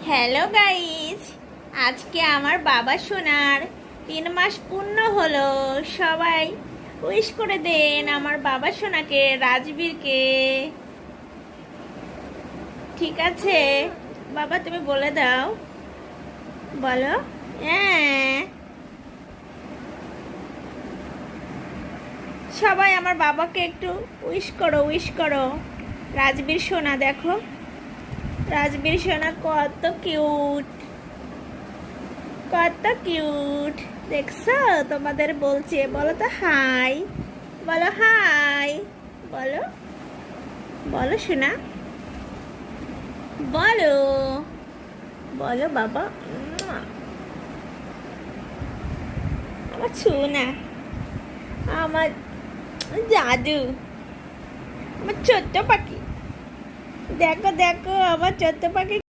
Hello guys, আজকে আমার বাবা সোনার 3 মাস পূর্ণ হলো। সবাই উইশ করে দেন আমার বাবা সোনাকে, রাজবীরকে। ঠিক আছে বাবা, তুমি বলে দাও, বলো। হ্যাঁ, সবাই আমার বাবাকে একটু উইশ করো, উইশ করো। রাজবীর সোনা দেখো, রাজবীর সোনা কত কিউট, কত কিউট দেখছো? তোমাদের বলছে, বলো তো হাই, বলো হাই, বলো, বলো শোনা, বলো, বলো বাবা। আমার সোনা, আমার জাদু, আমার ছোট্ট পাখি। দেখো দেখো আমার ছোট্ট পাখি।